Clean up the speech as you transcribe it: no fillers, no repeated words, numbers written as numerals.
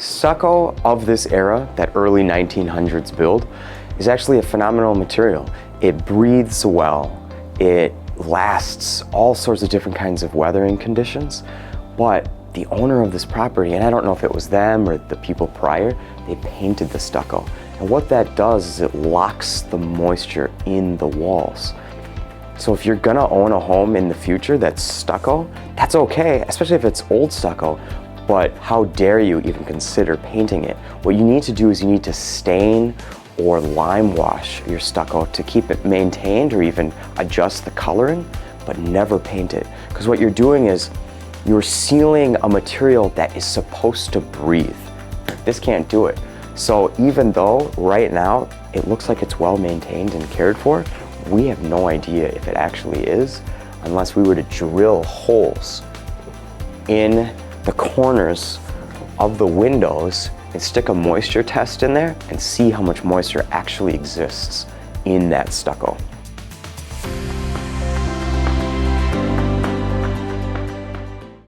Stucco of this era, that early 1900s build, is actually a phenomenal material. It breathes well, it lasts all sorts of different kinds of weathering conditions, but the owner of this property, and I don't know if it was them or the people prior, they painted the stucco. And what that does is it locks the moisture in the walls. So if you're gonna own a home in the future that's stucco, that's okay, especially if it's old stucco, but how dare you even consider painting it? What you need to do is you need to stain or lime wash your stucco to keep it maintained or even adjust the coloring, but never paint it. Because what you're doing is you're sealing a material that is supposed to breathe. This can't do it. So even though right now it looks like it's well maintained and cared for, we have no idea if it actually is unless we were to drill holes in the corners of the windows and stick a moisture test in there and see how much moisture actually exists in that stucco.